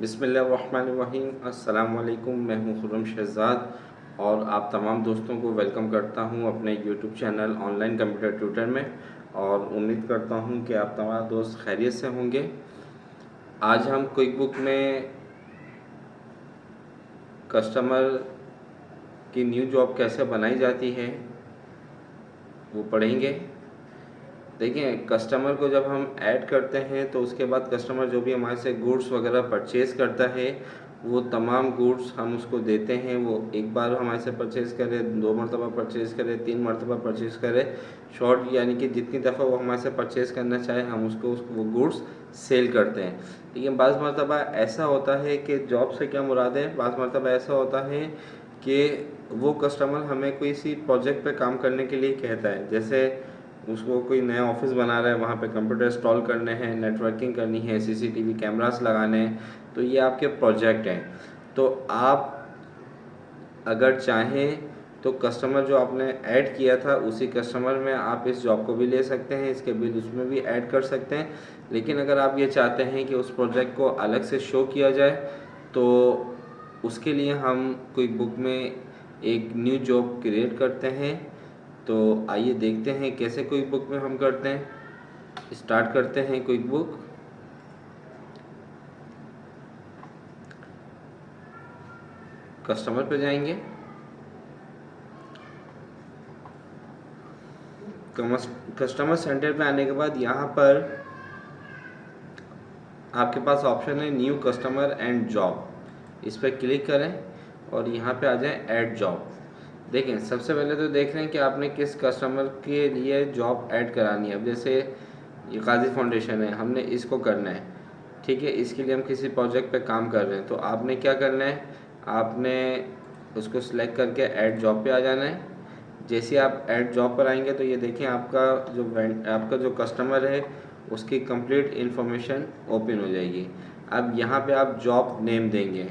बिस्मिल्लाहिर्रहमानिर्रहीम। अस्सलाम वालेकुम। मैं हूं खुर्रम शहज़ाद और आप तमाम दोस्तों को वेलकम करता हूं अपने YouTube channel online computer tutor में, और उम्मीद करता हूं कि आप तमाम दोस्त खैरियत से होंगे। आज हम क्विक बुक में कस्टमर की न्यू जॉब कैसे बनाई जाती है वो पढ़ेंगे। देखिए, कस्टमर को जब हम ऐड करते हैं तो उसके बाद कस्टमर जो भी हमारे से गुड्स वगैरह परचेज़ करता है वो तमाम गुड्स हम उसको देते हैं। वो एक बार हमारे से परचेज़ करे, 2 मरतबा परचेज़ करे, 3 मरतबा परचेज़ करे, शॉर्ट यानी कि जितनी दफ़ा वो हमारे से परचेज़ करना चाहे हम उसको वो गुड्स सेल करते हैं। लेकिन बाज़ मरतबा ऐसा होता है कि जॉब से क्या मुराद है, बाज़ मरतबा ऐसा होता है कि वो कस्टमर हमें कोई सी प्रोजेक्ट पे काम करने के लिए कहता है। जैसे उसको कोई नया ऑफिस बना रहा है, वहाँ पे कंप्यूटर इंस्टॉल करने हैं, नेटवर्किंग करनी है, सीसीटीवी कैमरास लगाने हैं, तो ये आपके प्रोजेक्ट हैं। तो आप अगर चाहें तो कस्टमर जो आपने ऐड किया था उसी कस्टमर में आप इस जॉब को भी ले सकते हैं, इसके बिल उसमें भी ऐड कर सकते हैं। लेकिन अगर आप ये चाहते हैं कि उस प्रोजेक्ट को अलग से शो किया जाए तो उसके लिए हम क्विक बुक में एक न्यू जॉब क्रिएट करते हैं। तो आइए देखते हैं कैसे क्विक बुक में हम करते हैं। स्टार्ट करते हैं क्विक बुक। कस्टमर पे जाएंगे, कस्टमर सेंटर पे आने के बाद यहाँ पर आपके पास ऑप्शन है न्यू कस्टमर एंड जॉब, इस पर क्लिक करें और यहाँ पे आ जाए ऐड जॉब। देखें, सबसे पहले तो देख रहे हैं कि आपने किस कस्टमर के लिए जॉब ऐड करानी है। अब जैसे ये गाजी फाउंडेशन है, हमने इसको करना है, ठीक है। इसके लिए हम किसी प्रोजेक्ट पे काम कर रहे हैं, तो आपने क्या करना है, आपने उसको सिलेक्ट करके ऐड जॉब पे आ जाना है। जैसे आप ऐड जॉब पर आएंगे तो ये देखें आपका जो कस्टमर है उसकी कंप्लीट इन्फॉर्मेशन ओपन हो जाएगी। अब यहाँ पे आप जॉब नेम देंगे,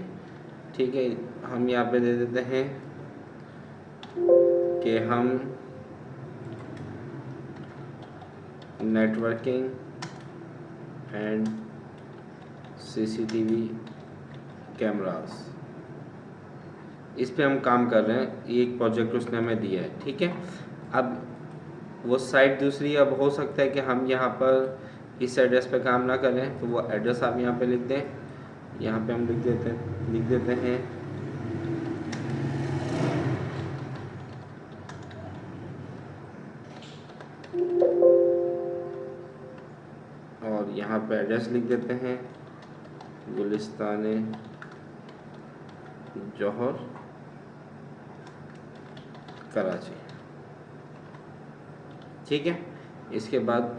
ठीक है। हम यहाँ पे दे देते हैं कि हम नेटवर्किंग एंड सीसीटीवी कैमरास, इस पे हम काम कर रहे हैं। ये एक प्रोजेक्ट उसने हमें दिया है, ठीक है। अब वो साइट दूसरी, अब हो सकता है कि हम यहाँ पर इस एड्रेस पे काम ना करें, तो वो एड्रेस आप यहाँ पे लिख दें। यहाँ पे हम लिख देते हैं और यहाँ पे एड्रेस लिख देते हैं गुलिस्तान जौहर कराची, ठीक है। इसके बाद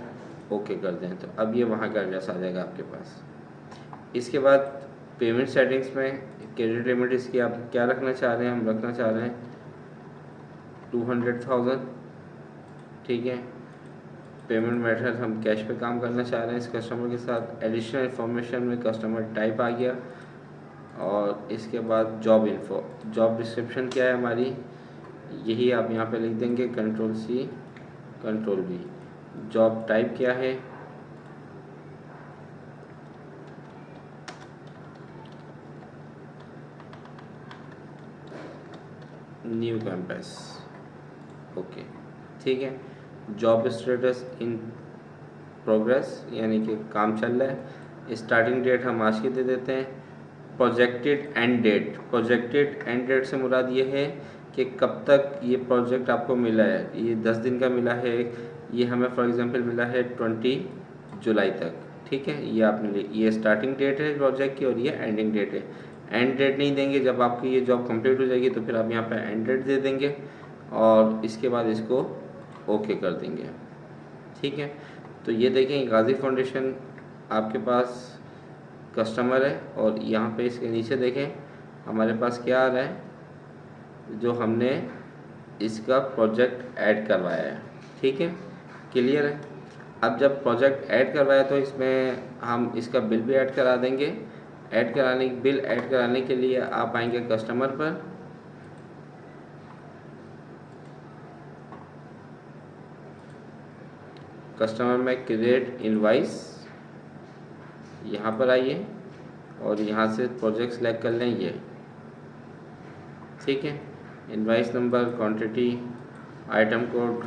ओके कर दें तो अब ये वहाँ का एड्रेस आ जाएगा आपके पास। इसके बाद पेमेंट सेटिंग्स में क्रेडिट लिमिट इसकी आप क्या रखना चाह रहे हैं, हम रखना चाह रहे हैं 200,000, ठीक है। पेमेंट मेथड हम कैश पे काम करना चाह रहे हैं इस कस्टमर के साथ। एडिशनल इन्फॉर्मेशन में कस्टमर टाइप आ गया, और इसके बाद जॉब इन्फो, जॉब डिस्क्रिप्शन क्या है हमारी, यही आप यहाँ पे लिख देंगे Ctrl+C Ctrl+V। जॉब टाइप क्या है, न्यू कैंपस, ओके, ठीक है। जॉब स्टेटस इन प्रोग्रेस, यानी कि काम चल रहा है। स्टार्टिंग डेट हम आज की दे देते हैं। Projected end date, projected end date से मुराद ये है कि कब तक ये प्रोजेक्ट आपको मिला है। ये 10 दिन का मिला है, ये हमें फॉर एग्जांपल मिला है 20 जुलाई तक, ठीक है। ये आपने ये स्टार्टिंग डेट है प्रोजेक्ट की और ये एंडिंग डेट है। एंड डेट नहीं देंगे, जब आपकी ये जॉब कंप्लीट हो जाएगी तो फिर आप यहाँ पे एंड डेट दे देंगे और इसके बाद इसको ओके कर देंगे, ठीक है। तो ये देखें, गाजी फाउंडेशन आपके पास कस्टमर है और यहाँ पे इसके नीचे देखें हमारे पास क्या आ रहा है, जो हमने इसका प्रोजेक्ट ऐड करवाया है, ठीक है। क्लियर है। अब जब प्रोजेक्ट ऐड करवाया तो इसमें हम इसका बिल भी ऐड करा देंगे। बिल ऐड कराने के लिए आप आएंगे कस्टमर पर, कस्टमर में क्रिएट इनवाइस, यहाँ पर आइए और यहाँ से प्रोजेक्ट सेलेक्ट कर लें ये, ठीक है। Invoice number, quantity, item code.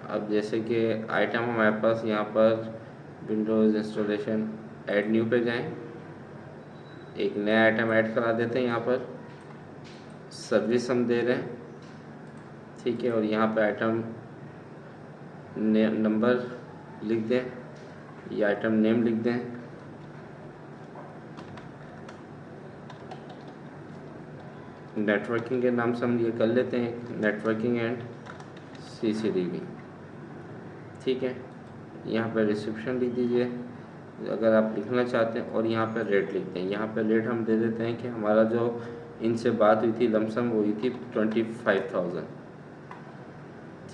अब जैसे कि आइटम हमारे पास यहाँ पर विंडोज़ इंस्टॉलेशन, ऐड न्यू पे जाएं, एक नया आइटम ऐड करा देते हैं। यहाँ पर सर्विस हम दे रहे हैं, ठीक है। और यहाँ पे आइटम नंबर लिख दें या आइटम नेम लिख दें। नेटवर्किंग के नाम से हम ये कर लेते हैं, नेटवर्किंग एंड CCTV, ठीक है। यहाँ पर रिसेप्शन लिख दीजिए अगर आप लिखना चाहते हैं, और यहाँ पर रेट लिखते हैं। यहाँ पर रेट हम दे देते हैं कि हमारा जो इनसे बात हुई थी लमसम वो हुई थी 25,000,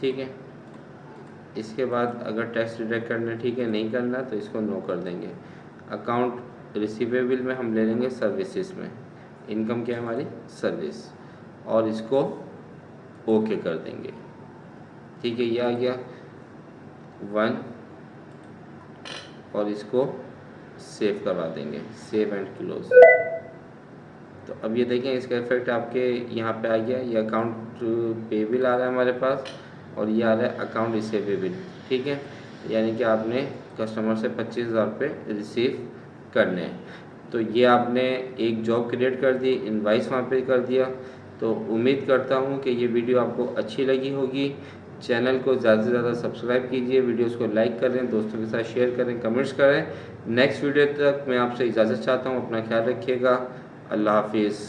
ठीक है। इसके बाद अगर टैक्स डिडक्ट करना, ठीक है, नहीं करना तो इसको नो कर देंगे। अकाउंट रिसीवेबल में हम ले लेंगे सर्विसेज में, इनकम क्या है हमारी सर्विस, और इसको ओके कर देंगे, ठीक है। ये आ गया 1, और इसको सेव करवा देंगे, सेव एंड क्लोज। तो अब ये देखें इसका इफेक्ट आपके यहाँ पे आ गया। ये अकाउंट पेबल आ रहा है हमारे पास, और ये आ रहा है अकाउंट रिसीवेबल, ठीक है। यानी कि आपने कस्टमर से 25,000 रुपये रिसीव करने हैं। तो ये आपने एक जॉब क्रिएट कर दी, इनवाइस वहाँ पे कर दिया। तो उम्मीद करता हूँ कि ये वीडियो आपको अच्छी लगी होगी। चैनल को ज़्यादा से ज़्यादा सब्सक्राइब कीजिए, वीडियोस को लाइक करें, दोस्तों के साथ शेयर करें, कमेंट्स करें। नेक्स्ट वीडियो तक मैं आपसे इजाज़त चाहता हूँ। अपना ख्याल रखिएगा। अल्लाह हाफिज़।